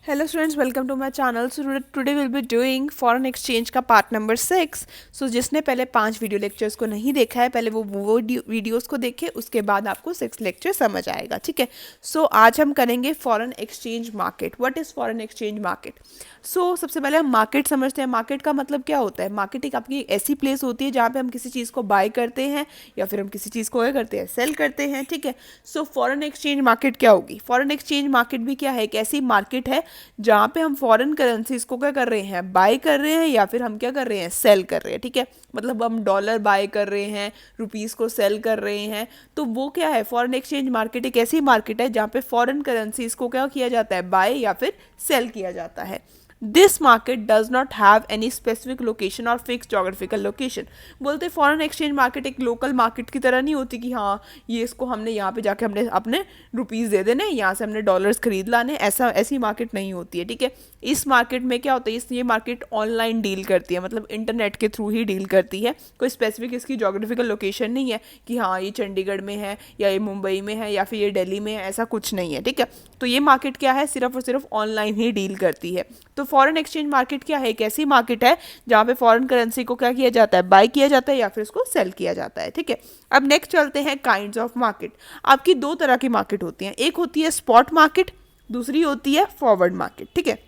Hello students, welcome to my channel. So today we'll be doing foreign exchange का part number 6. So जिसने पहले 5 video lectures को नहीं देखा है, पहले वो वीडियोस को देखे, उसके बाद आपको 6 लेक्चर समझ आएगा. ठीक है. सो आज हम करेंगे foreign exchange market. What is foreign exchange market? So सबसे पहले हम मार्केट समझते हैं. मार्केट का मतलब क्या होता है? मार्केट एक आपकी ऐसी प्लेस होती है जहाँ पे हम किसी चीज़ को बाय करते हैं या फिर हम किसी चीज़ को क्या करते हैं, सेल करते हैं. ठीक है. सो फॉरेन एक्सचेंज मार्केट क्या होगी? फॉरेन एक्सचेंज मार्केट भी क्या है? एक ऐसी मार्केट है जहाँ पे हम फॉरेन करेंसीज को क्या कर रहे हैं, बाय कर रहे हैं या फिर हम क्या कर रहे हैं, सेल कर रहे हैं. ठीक है. मतलब हम डॉलर बाय कर रहे हैं, रुपीस को सेल कर रहे हैं. तो वो क्या है? फॉरेन एक्सचेंज मार्केट एक ऐसी मार्केट है जहाँ पे फॉरेन करेंसीज को क्या किया जाता है, बाय या फिर सेल किया जाता है. This market does not have any specific location और फिक्स जोग्राफिकल लोकेशन. बोलते फॉरेन एक्सचेंज मार्केट एक लोकल मार्केट की तरह नहीं होती कि हाँ ये इसको हमने यहाँ पे जाके हमने अपने रुपीज़ दे देने, यहाँ से हमने डॉलर्स खरीद लाने. ऐसी मार्केट नहीं होती है. ठीक है. इस मार्केट में क्या होता है, ये मार्केट ऑनलाइन डील करती है, मतलब इंटरनेट के थ्रू ही डील करती है. कोई स्पेसिफिक इसकी जोग्राफिकल लोकेशन नहीं है कि हाँ ये चंडीगढ़ में है या ये मुंबई में है या फिर ये दिल्ली में है, ऐसा कुछ नहीं है. ठीक है. तो ये मार्केट क्या है, सिर्फ और सिर्फ ऑनलाइन ही डील करती है. तो फॉरेन एक्सचेंज मार्केट क्या है? एक ऐसी मार्केट है जहाँ पे फॉरेन करेंसी को क्या किया जाता है, बाय किया जाता है या फिर उसको सेल किया जाता है. ठीक है. अब नेक्स्ट चलते हैं काइंड्स ऑफ मार्केट. आपकी दो तरह की मार्केट होती हैं. एक होती है स्पॉट मार्केट, दूसरी होती है फॉरवर्ड मार्केट. ठीक है.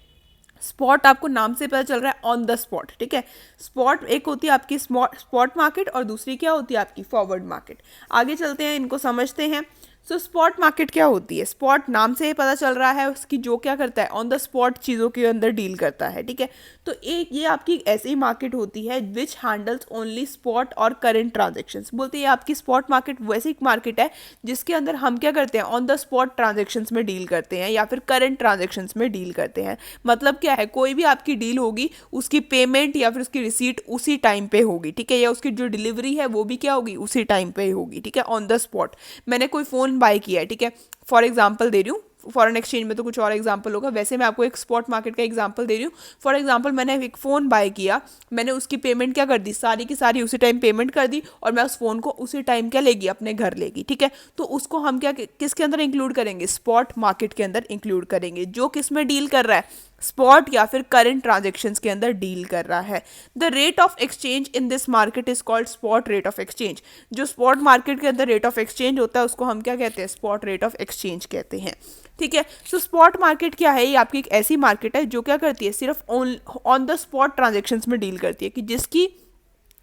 स्पॉट आपको नाम से पता चल रहा है, ऑन द स्पॉट. ठीक है. स्पॉट एक होती है आपकी स्पॉट मार्केट और दूसरी क्या होती है आपकी फॉरवर्ड मार्केट. आगे चलते हैं, इनको समझते हैं. सो स्पॉट मार्केट क्या होती है? स्पॉट नाम से ही पता चल रहा है उसकी, जो क्या करता है, ऑन द स्पॉट चीज़ों के अंदर डील करता है. ठीक है. तो एक ये आपकी ऐसी मार्केट होती है विच हैंडल्स ओनली स्पॉट और करेंट ट्रांजेक्शन्स. बोलते हैं आपकी स्पॉट मार्केट वैसी मार्केट है जिसके अंदर हम क्या करते हैं, ऑन द स्पॉट ट्रांजेक्शन्स में डील करते हैं या फिर करेंट ट्रांजेक्शन्स में डील करते हैं. मतलब क्या है, कोई भी आपकी डील होगी उसकी पेमेंट या फिर उसकी रिसीट उसी टाइम पे होगी. ठीक है. या उसकी जो डिलीवरी है वो भी क्या होगी, उसी टाइम पे होगी. ठीक है. On the spot. मैंने कोई फ़ोन बाय किया है. ठीक है. फॉर एग्जाम्पल दे रही हूँ, फॉरेन एक्सचेंज में तो कुछ और एग्जाम्पल होगा, वैसे मैं आपको एक स्पॉट मार्केट का एग्जाम्पल दे रही हूँ. फॉर एग्जाम्पल मैंने एक फ़ोन बाय किया, मैंने उसकी पेमेंट क्या कर दी, सारी की सारी उसी टाइम पेमेंट कर दी और मैं उस फ़ोन को उसी टाइम क्या लेगी, अपने घर लेगी. ठीक है. तो उसको हम क्या किसके अंदर इंक्लूड करेंगे, स्पॉट मार्केट के अंदर इंक्लूड करेंगे, जो किस में डील कर रहा है, स्पॉट या फिर करेंट ट्रांजेक्शन्स के अंदर डील कर रहा है. The rate of exchange in this market is called spot rate of exchange. जो स्पॉट मार्केट के अंदर रेट ऑफ एक्सचेंज होता है उसको हम क्या कहते हैं, स्पॉट रेट ऑफ एक्सचेंज कहते हैं. ठीक है. सो स्पॉट मार्केट क्या है, ये आपकी एक ऐसी मार्केट है जो क्या करती है, सिर्फ ऑन द स्पॉट ट्रांजेक्शन्स में डील करती है. कि जिसकी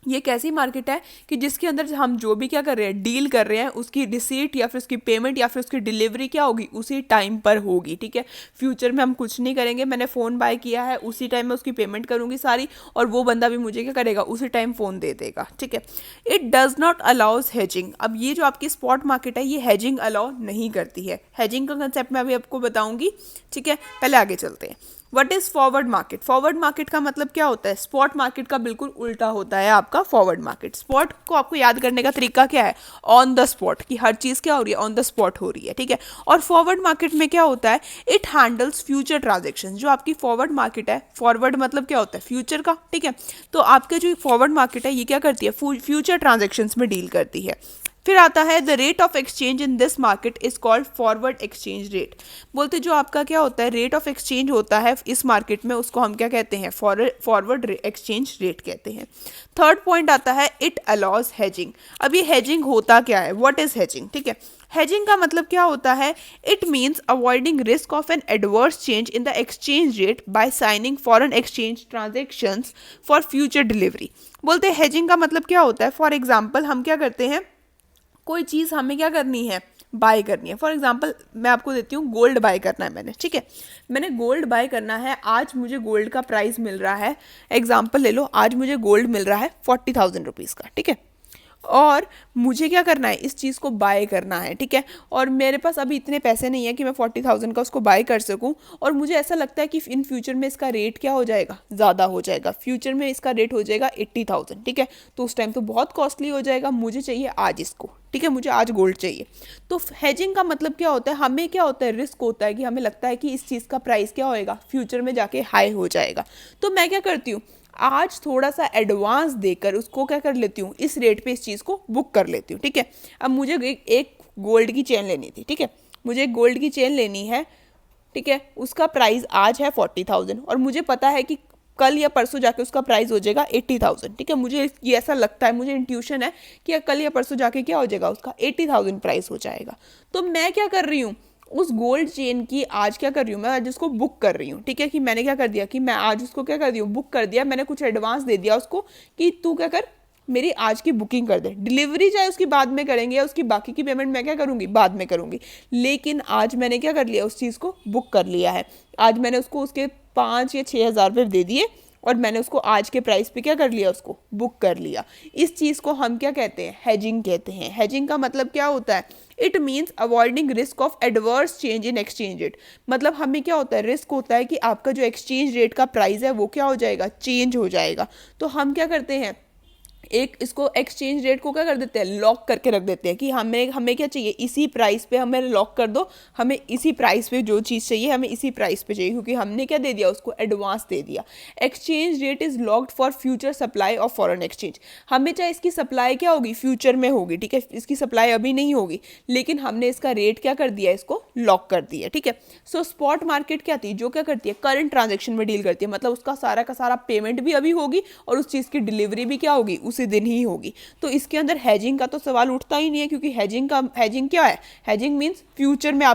ये कैसी मार्केट है कि जिसके अंदर हम जो भी क्या कर रहे हैं, डील कर रहे हैं, उसकी रिसीट या फिर उसकी पेमेंट या फिर उसकी डिलीवरी क्या होगी, उसी टाइम पर होगी. ठीक है. फ्यूचर में हम कुछ नहीं करेंगे, मैंने फ़ोन बाय किया है, उसी टाइम में उसकी पेमेंट करूंगी सारी और वो बंदा भी मुझे क्या करेगा, उसी टाइम फ़ोन दे देगा. ठीक है. It does not allows hedging. अब ये जो आपकी स्पॉट मार्केट है ये हेजिंग अलाउ नहीं करती है. हेजिंग का कंसेप्ट मैं अभी आपको बताऊंगी. ठीक है. पहले आगे चलते हैं. What is forward market? Forward market का मतलब क्या होता है, स्पॉट मार्केट का बिल्कुल उल्टा होता है आपका फॉरवर्ड मार्केट. स्पॉट को आपको याद करने का तरीका क्या है, ऑन द स्पॉट, कि हर चीज़ क्या हो रही है, ऑन द स्पॉट हो रही है. ठीक है. और फॉरवर्ड मार्केट में क्या होता है, इट हैंडल्स फ्यूचर ट्रांजेक्शन. जो आपकी फॉरवर्ड मार्केट है, फॉरवर्ड मतलब क्या होता है, फ्यूचर का. ठीक है. तो आपके जो फॉरवर्ड मार्केट है ये क्या करती है, फ्यूचर ट्रांजेक्शन्स में डील करती है. फिर आता है the rate of exchange in this market is called forward exchange rate. बोलते जो आपका क्या होता है, रेट ऑफ एक्सचेंज होता है इस मार्केट में, उसको हम क्या कहते हैं, फॉरवर्ड एक्सचेंज रेट कहते हैं. थर्ड पॉइंट आता है इट अलाउज हेजिंग. अब ये हेजिंग होता क्या है, व्हाट इज हेजिंग? ठीक है. हेजिंग का मतलब क्या होता है, it means avoiding risk of an adverse change in the exchange rate by signing foreign exchange transactions for future delivery. बोलते हेजिंग का मतलब क्या होता है, फॉर एग्जाम्पल हम क्या करते हैं, कोई चीज़ हमें क्या करनी है, बाय करनी है. फॉर एग्जांपल मैं आपको देती हूँ, गोल्ड बाय करना है मैंने. ठीक है. मैंने गोल्ड बाय करना है, आज मुझे गोल्ड का प्राइस मिल रहा है, एग्जांपल ले लो, आज मुझे गोल्ड मिल रहा है 40,000 रुपीज़ का. ठीक है. और मुझे क्या करना है, इस चीज़ को बाय करना है. ठीक है. और मेरे पास अभी इतने पैसे नहीं है कि मैं 40,000 का उसको बाय कर सकूं, और मुझे ऐसा लगता है कि इन फ्यूचर में इसका रेट क्या हो जाएगा, ज़्यादा हो जाएगा. फ्यूचर में इसका रेट हो जाएगा 80,000. ठीक है. तो उस टाइम तो बहुत कॉस्टली हो जाएगा, मुझे चाहिए आज इसको. ठीक है. मुझे आज गोल्ड चाहिए. तो हेजिंग का मतलब क्या होता है, हमें क्या होता है, रिस्क होता है कि हमें लगता है कि इस चीज़ का प्राइस क्या होएगा, फ्यूचर में जाके हाई हो जाएगा. तो मैं क्या करती हूँ, आज थोड़ा सा एडवांस देकर उसको क्या कर लेती हूँ, इस रेट पे इस चीज़ को बुक कर लेती हूँ. ठीक है. अब मुझे एक गोल्ड की चेन लेनी थी. ठीक है. मुझे एक गोल्ड की चेन लेनी है. ठीक है, उसका प्राइस आज है 40,000 और मुझे पता है कि कल या परसों जाके उसका प्राइस हो जाएगा 80,000, ठीक है, मुझे ये ऐसा लगता है, मुझे इंट्यूशन है कि कल या परसों जाके क्या हो जाएगा, उसका 80,000 प्राइस हो जाएगा। तो मैं क्या कर रही हूँ, उस गोल्ड चेन की आज क्या कर रही हूँ, मैं आज उसको बुक कर रही हूँ, ठीक है, कि मैंने क्या कर दिया कि मैं आज उसको क्या कर दी हूँ, बुक कर दिया, मैंने कुछ एडवांस दे दिया उसको कि तू क्या कर, मेरी आज की बुकिंग कर दे। डिलीवरी चाहे उसकी बाद में करेंगे या उसकी बाकी की पेमेंट मैं क्या करूँगी, बाद में करूँगी, लेकिन आज मैंने क्या कर लिया, उस चीज़ को बुक कर लिया है। आज मैंने उसको उसके 5 या 6 हज़ार रुपये दे दिए और मैंने उसको आज के प्राइस पे क्या कर लिया, उसको बुक कर लिया। इस चीज़ को हम क्या कहते हैं, हेजिंग कहते हैं। हेजिंग का मतलब क्या होता है, it means avoiding risk of adverse change in exchange rate. मतलब हमें क्या होता है, रिस्क होता है कि आपका जो एक्सचेंज रेट का प्राइस है वो क्या हो जाएगा, चेंज हो जाएगा। तो हम क्या करते हैं, एक इसको एक्सचेंज रेट को क्या कर देते हैं, लॉक करके रख देते हैं कि हमें क्या चाहिए, इसी प्राइस पे हमें लॉक कर दो, हमें इसी प्राइस पे जो चीज़ चाहिए हमें इसी प्राइस पे चाहिए, क्योंकि हमने क्या दे दिया, उसको एडवांस दे दिया। Exchange rate is locked for future supply of foreign exchange. हमें चाहे इसकी सप्लाई क्या होगी, फ्यूचर में होगी, ठीक है, इसकी सप्लाई अभी नहीं होगी, लेकिन हमने इसका रेट क्या कर दिया, इसको लॉक कर दिया, ठीक है। सो स्पॉट मार्केट क्या थी, जो क्या करती है, करंट ट्रांजेक्शन में डील करती है, मतलब उसका सारा का सारा पेमेंट भी अभी होगी और उस चीज़ की डिलीवरी भी क्या होगी, उसी दिन ही होगी। तो इसके अंदर हेजिंग का तो सवाल उठता ही नहीं है, क्योंकि हेजिंग क्या है, हेजिंग मींस फ्यूचर में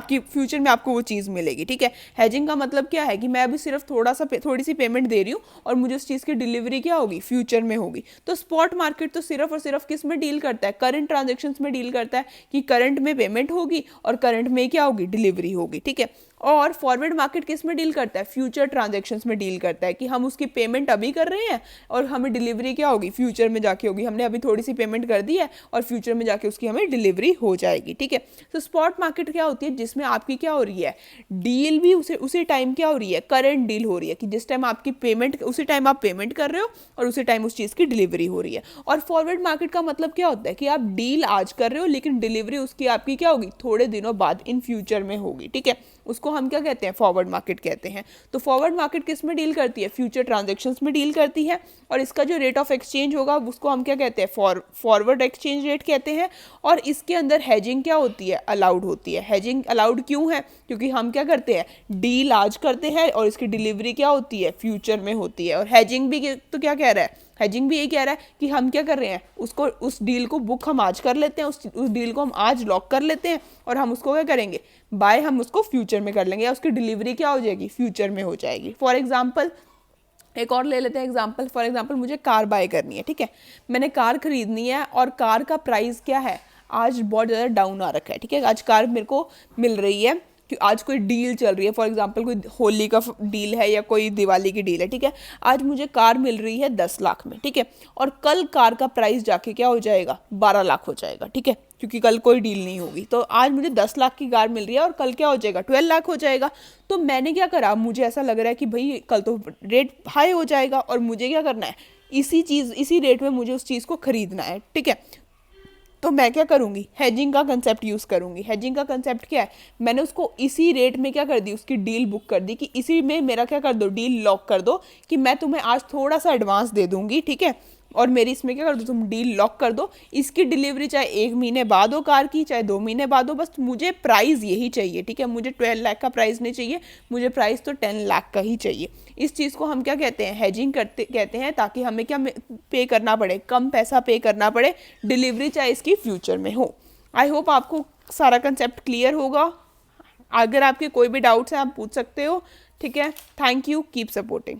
आपको वो चीज़ मिलेगी, ठीक है। हेजिंग का मतलब क्या है कि मैं अभी सिर्फ थोड़ी सी पेमेंट दे रही हूँ और मुझे उस चीज़ की डिलीवरी क्या होगी, फ्यूचर में होगी। तो स्पॉट मार्केट तो सिर्फ और सिर्फ किस में डील करता है, करंट ट्रांजेक्शन्स में डील करता है कि करंट में पेमेंट होगी और करंट में क्या होगी, डिलीवरी होगी, ठीक है। और फॉरवर्ड मार्केट किस में डील करता है, फ्यूचर ट्रांजैक्शंस में डील करता है कि हम उसकी पेमेंट अभी कर रहे हैं और हमें डिलीवरी क्या होगी, फ्यूचर में जाके होगी। हमने अभी थोड़ी सी पेमेंट कर दी है और फ्यूचर में जाके उसकी हमें डिलीवरी हो जाएगी, ठीक है। तो स्पॉट मार्केट क्या होती है, जिसमें आपकी क्या हो रही है, डील भी उसी टाइम क्या हो रही है, करंट डील हो रही है कि जिस टाइम आपकी पेमेंट, उसी टाइम आप पेमेंट कर रहे हो और उसी टाइम उस चीज़ की डिलीवरी हो रही है। और फॉरवर्ड मार्केट का मतलब क्या होता है कि आप डील आज कर रहे हो लेकिन डिलीवरी उसकी आपकी क्या होगी, थोड़े दिनों बाद, इन फ्यूचर में होगी, ठीक है। उसको हम क्या कहते हैं, फॉरवर्ड मार्केट कहते हैं। तो फॉरवर्ड मार्केट किस में डील करती है, फ्यूचर ट्रांजैक्शंस में डील करती है और इसका जो रेट ऑफ एक्सचेंज होगा उसको हम क्या कहते हैं, फॉरवर्ड एक्सचेंज रेट कहते हैं। और इसके अंदर हेजिंग क्या होती है, अलाउड होती है। हेजिंग अलाउड क्यों है, क्योंकि हम क्या करते हैं, डील आज करते हैं और इसकी डिलीवरी क्या होती है, फ्यूचर में होती है। और हेजिंग भी तो क्या कह रहा है, हेजिंग भी यही कह रहा है कि हम क्या कर रहे हैं, उसको, उस डील को बुक हम आज कर लेते हैं, उस डील को हम आज लॉक कर लेते हैं और हम उसको क्या करेंगे, बाय हम उसको फ्यूचर में कर लेंगे या उसकी डिलीवरी क्या हो जाएगी, फ्यूचर में हो जाएगी। फॉर एग्जाम्पल एक और ले लेते हैं एग्जाम्पल, फॉर एग्जाम्पल मुझे कार बाय करनी है, ठीक है, मैंने कार खरीदनी है और कार का प्राइस क्या है, आज बहुत ज़्यादा डाउन आ रखा है, ठीक है। आज कार मेरे को मिल रही है कि आज कोई डील चल रही है, फॉर एग्जांपल कोई होली का डील है या कोई दिवाली की डील है, ठीक है। आज मुझे कार मिल रही है 10 लाख में, ठीक है, और कल कार का प्राइस जाके क्या हो जाएगा, 12 लाख हो जाएगा, ठीक है, क्योंकि कल कोई डील नहीं होगी। तो आज मुझे 10 लाख की कार मिल रही है और कल क्या हो जाएगा, 12 लाख हो जाएगा। तो मैंने क्या करा, मुझे ऐसा लग रहा है कि भाई कल तो रेट हाई हो जाएगा और मुझे क्या करना है, इसी रेट में मुझे उस चीज़ को खरीदना है, ठीक है। तो मैं क्या करूँगी, हेजिंग का कंसेप्ट यूज़ करूँगी। हेजिंग का कंसेप्ट क्या है, मैंने उसको इसी रेट में क्या कर दी, उसकी डील बुक कर दी कि इसी में मेरा क्या कर दो, डील लॉक कर दो कि मैं तुम्हें आज थोड़ा सा एडवांस दे दूँगी, ठीक है, और मेरी इसमें क्या कर दो, तुम डील लॉक कर दो। इसकी डिलीवरी चाहे 1 महीने बाद हो कार की, चाहे 2 महीने बाद हो, बस मुझे प्राइस यही चाहिए, ठीक है। मुझे 12 लाख का प्राइस नहीं चाहिए, मुझे प्राइस तो 10 लाख का ही चाहिए। इस चीज़ को हम क्या कहते हैं, हेजिंग कहते हैं, ताकि हमें क्या पे करना पड़े, कम पैसा पे करना पड़े, डिलीवरी चाहे इसकी फ्यूचर में हो। आई होप आपको सारा कंसेप्ट क्लियर होगा। अगर आपके कोई भी डाउट्स हैं आप पूछ सकते हो, ठीक है। Thank you, keep supporting.